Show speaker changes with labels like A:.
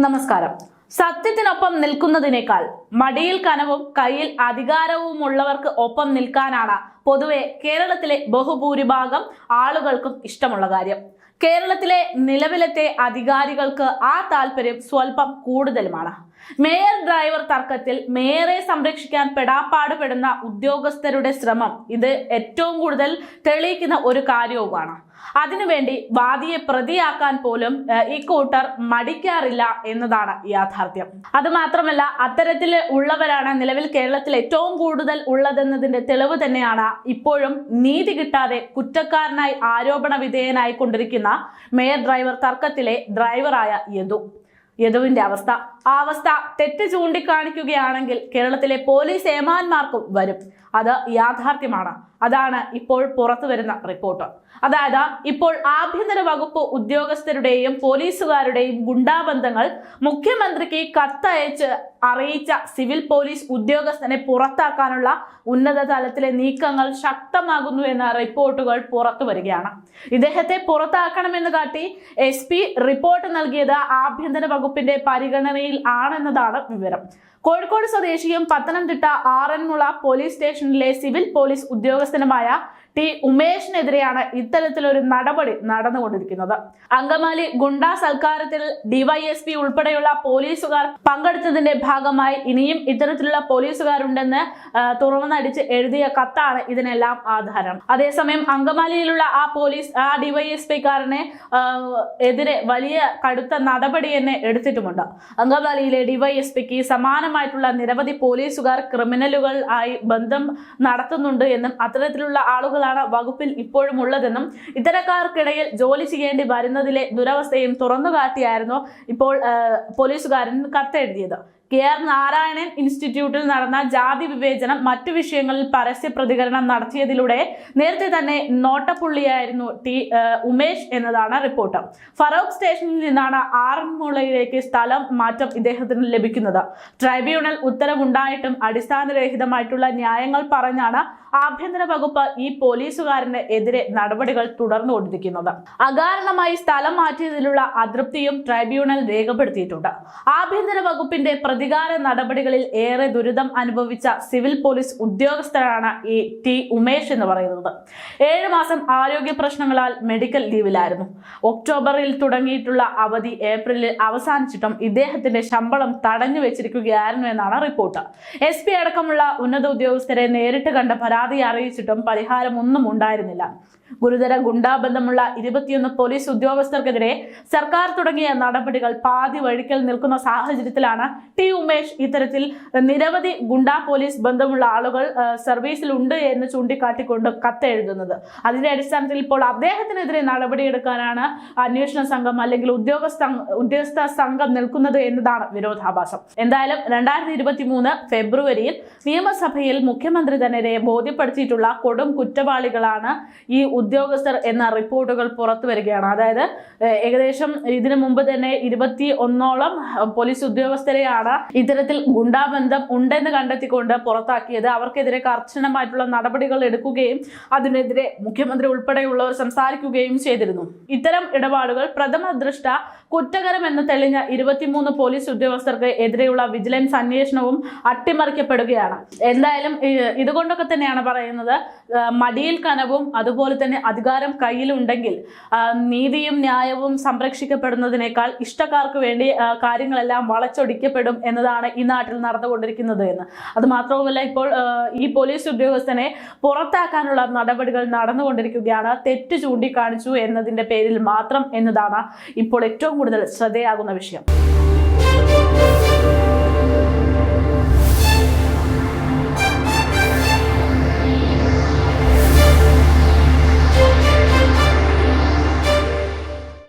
A: നമസ്കാരം. സത്യത്തിനൊപ്പം നിൽക്കുന്നതിനേക്കാൾ മടിയിൽ കനവും കയ്യിൽ അധികാരവുമുള്ളവർക്ക് ഒപ്പം നിൽക്കാനാണ് പൊതുവെ കേരളത്തിലെ ബഹുഭൂരിഭാഗം ആളുകൾക്കും ഇഷ്ടമുള്ള കാര്യം. കേരളത്തിലെ നിലവിലത്തെ അധികാരികൾക്ക് ആ താല്പര്യം സ്വല്പം കൂടുതലുമാണ്. മേയർ ഡ്രൈവർ തർക്കത്തിൽ മേയറെ സംരക്ഷിക്കാൻ പെടാപ്പാടുപെടുന്ന ഉദ്യോഗസ്ഥരുടെ ശ്രമം ഇത് ഏറ്റവും കൂടുതൽ തെളിയിക്കുന്ന ഒരു കാര്യവുമാണ്. അതിനുവേണ്ടി വാദിയെ പ്രതിയാക്കാൻ പോലും ഇക്കൂട്ടർ മടിക്കാറില്ല എന്നതാണ് യാഥാർത്ഥ്യം. അത് മാത്രമല്ല, അത്തരത്തിൽ ഉള്ളവരാണ് നിലവിൽ കേരളത്തിൽ ഏറ്റവും കൂടുതൽ ഉള്ളതെന്നതിന്റെ തെളിവ് തന്നെയാണ് ഇപ്പോഴും നീതി കിട്ടാതെ കുറ്റക്കാരനായി ആരോപണ വിധേയനായി കൊണ്ടിരിക്കുന്ന മേയർ ഡ്രൈവർ തർക്കത്തിലെ ഡ്രൈവറായ യദുവിന്റെ അവസ്ഥ. ആ അവസ്ഥ തെറ്റ് ചൂണ്ടിക്കാണിക്കുകയാണെങ്കിൽ കേരളത്തിലെ പോലീസ് ഏമാന്മാർക്കും വരും. അത് യാഥാർത്ഥ്യമാണ്. അതാണ് ഇപ്പോൾ പുറത്തു വരുന്ന റിപ്പോർട്ട്. അതായത് ഇപ്പോൾ ആഭ്യന്തര വകുപ്പ് ഉദ്യോഗസ്ഥരുടെയും പോലീസുകാരുടെയും ഗുണ്ടാബന്ധങ്ങൾ മുഖ്യമന്ത്രിക്ക് കത്തയച്ച് അറിയിച്ച സിവിൽ പോലീസ് ഉദ്യോഗസ്ഥനെ പുറത്താക്കാനുള്ള ഉന്നത തലത്തിലെ നീക്കങ്ങൾ ശക്തമാകുന്നു എന്ന റിപ്പോർട്ടുകൾ പുറത്തു വരികയാണ്. ഇദ്ദേഹത്തെ പുറത്താക്കണമെന്ന് കാട്ടി SP റിപ്പോർട്ട് നൽകിയത് ആഭ്യന്തര വകുപ്പിന്റെ പരിഗണനയിൽ ആണെന്നതാണ് വിവരം. കോഴിക്കോട് സ്വദേശിയും പത്തനംതിട്ട ആറന്മുള പോലീസ് സ്റ്റേഷനിലെ സിവിൽ പോലീസ് ഉദ്യോഗസ്ഥനുമായ T ഉമേഷിനെതിരെയാണ് ഇത്തരത്തിലൊരു നടപടി നടന്നുകൊണ്ടിരിക്കുന്നത്. അങ്കമാലി ഗുണ്ടാ സൽക്കാരത്തിൽ DYSP ഉൾപ്പെടെയുള്ള പോലീസുകാർ പങ്കെടുത്തതിന്റെ ഭാഗമായി ഇനിയും ഇത്തരത്തിലുള്ള പോലീസുകാരുണ്ടെന്ന് തുറന്നടിച്ച് എഴുതിയ കത്താണ് ഇതിനെല്ലാം ആധാരം. അതേസമയം അങ്കമാലിയിലുള്ള ആ DYSPക്കാരനെ എതിരെ വലിയ കടുത്ത നടപടി തന്നെ എടുത്തിട്ടുമുണ്ട്. അങ്കമാലിയിലെ DYSPക്ക് സമാനമായിട്ടുള്ള നിരവധി പോലീസുകാർ ക്രിമിനലുകൾ ആയി ബന്ധം നടത്തുന്നുണ്ട് എന്നും അത്തരത്തിലുള്ള ആളുകളാണ് വകുപ്പിൽ ഇപ്പോഴും ഉള്ളതെന്നും ഇത്തരക്കാർക്കിടയിൽ ജോലി ചെയ്യേണ്ടി വരുന്നതിലെ ദുരവസ്ഥയും തുറന്നുകാട്ടിയായിരുന്നു ഇപ്പോൾ പോലീസുകാരൻ കത്തെഴുതിയത്. KR നാരായണൻ ഇൻസ്റ്റിറ്റ്യൂട്ടിൽ നടന്ന ജാതി വിവേചനം മറ്റു വിഷയങ്ങളിൽ പരസ്യ പ്രതികരണം നടത്തിയതിലൂടെ നേരത്തെ തന്നെ നോട്ടപ്പുള്ളിയായിരുന്നു T ഉമേഷ് എന്നതാണ് റിപ്പോർട്ട്. ഫറോക്ക് സ്റ്റേഷനിൽ നിന്നാണ് ആറന്മുളയിലേക്ക് സ്ഥലം മാറ്റം ഇദ്ദേഹത്തിന് ലഭിക്കുന്നത്. ട്രൈബ്യൂണൽ ഉത്തരവുണ്ടായിട്ടും അടിസ്ഥാനരഹിതമായിട്ടുള്ള ന്യായങ്ങൾ പറഞ്ഞാണ് ആഭ്യന്തര വകുപ്പ് ഈ പോലീസുകാരന് എതിരെ നടപടികൾ തുടർന്നുകൊണ്ടിരിക്കുന്നത്. അകാരണമായി സ്ഥലം മാറ്റിയതിലുള്ള അതൃപ്തിയും ട്രൈബ്യൂണൽ രേഖപ്പെടുത്തിയിട്ടുണ്ട്. ആഭ്യന്തര വകുപ്പിന്റെ പ്രതികാര നടപടികളിൽ ഏറെ ദുരിതം അനുഭവിച്ച സിവിൽ പോലീസ് ഉദ്യോഗസ്ഥരാണ് ഈ T ഉമേഷ് എന്ന് പറയുന്നത്. 7 മാസം ആരോഗ്യ പ്രശ്നങ്ങളാൽ മെഡിക്കൽ ലീവിലായിരുന്നു. ഒക്ടോബറിൽ തുടങ്ങിയിട്ടുള്ള അവധി ഏപ്രിലിൽ അവസാനിച്ചിട്ടും ഇദ്ദേഹത്തിന്റെ ശമ്പളം തടഞ്ഞു വെച്ചിരിക്കുകയായിരുന്നു എന്നാണ് റിപ്പോർട്ട്. SP അടക്കമുള്ള ഉന്നത ഉദ്യോഗസ്ഥരെ നേരിട്ട് കണ്ട പരാതി അറിയിച്ചിട്ടും പരിഹാരമൊന്നും ഉണ്ടായിരുന്നില്ല. ഗുരുതര ഗുണ്ടാബന്ധമുള്ള 21 പോലീസ് ഉദ്യോഗസ്ഥർക്കെതിരെ സർക്കാർ തുടങ്ങിയ നടപടികൾ പാതി വഴിക്കൽ നിൽക്കുന്ന സാഹചര്യത്തിലാണ് T ഉമേഷ് ഇത്തരത്തിൽ നിരവധി ഗുണ്ടാ പോലീസ് ബന്ധമുള്ള ആളുകൾ സർവീസിലുണ്ട് എന്ന് ചൂണ്ടിക്കാട്ടിക്കൊണ്ട് കത്തെഴുതുന്നത്. അതിന്റെ അടിസ്ഥാനത്തിൽ ഇപ്പോൾ അദ്ദേഹത്തിനെതിരെ നടപടിയെടുക്കാനാണ് അന്വേഷണ സംഘം അല്ലെങ്കിൽ ഉദ്യോഗസ്ഥ സംഘം നിൽക്കുന്നത് എന്നതാണ് വിരോധാഭാസം. എന്തായാലും 2023 ഫെബ്രുവരിയിൽ നിയമസഭയിൽ മുഖ്യമന്ത്രി തന്നെ ബോധ്യപ്പെടുത്തിയിട്ടുള്ള കൊടും കുറ്റവാളികളാണ് ഈ ഉദ്യോഗസ്ഥർ എന്ന റിപ്പോർട്ടുകൾ പുറത്തു വരികയാണ്. അതായത് ഏകദേശം ഇതിനു മുമ്പ് തന്നെ 21ഓളം പോലീസ് ഉദ്യോഗസ്ഥരെയാണ് ഇത്തരത്തിൽ ഗുണ്ടാബന്ധം ഉണ്ടെന്ന് കണ്ടെത്തിക്കൊണ്ട് പുറത്താക്കിയത്. അവർക്കെതിരെ കർശനമായിട്ടുള്ള നടപടികൾ എടുക്കുകയും അതിനെതിരെ മുഖ്യമന്ത്രി ഉൾപ്പെടെയുള്ളവർ സംസാരിക്കുകയും ചെയ്തിരുന്നു. ഇത്തരം ഇടപാടുകൾ പ്രഥമ ദൃഷ്ട കുറ്റകരമെന്ന് തെളിഞ്ഞ 23 പോലീസ് ഉദ്യോഗസ്ഥർക്ക് എതിരെയുള്ള വിജിലൻസ് അന്വേഷണവും അട്ടിമറിക്കപ്പെടുകയാണ്. എന്തായാലും ഇതുകൊണ്ടൊക്കെ തന്നെയാണ് പറയുന്നത്, മടിയിൽ കനവും അതുപോലെ തന്നെ അധികാരം കയ്യിലുണ്ടെങ്കിൽ നീതിയും ന്യായവും സംരക്ഷിക്കപ്പെടുന്നതിനേക്കാൾ ഇഷ്ടക്കാർക്ക് വേണ്ടി കാര്യങ്ങളെല്ലാം വളച്ചൊടിക്കപ്പെടും എന്നതാണ് ഈ നാട്ടിൽ നടന്നുകൊണ്ടിരിക്കുന്നത് എന്ന്. അത് മാത്രവുമല്ല, ഇപ്പോൾ ഈ പോലീസ് ഉദ്യോഗസ്ഥനെ പുറത്താക്കാനുള്ള നടപടികൾ നടന്നുകൊണ്ടിരിക്കുകയാണ്. തെറ്റ് ചൂണ്ടിക്കാണിച്ചു എന്നതിന്റെ പേരിൽ മാത്രം എന്നതാണ് ഇപ്പോൾ ഏറ്റവും കൂടുതൽ ശ്രദ്ധേയാകുന്ന വിഷയം.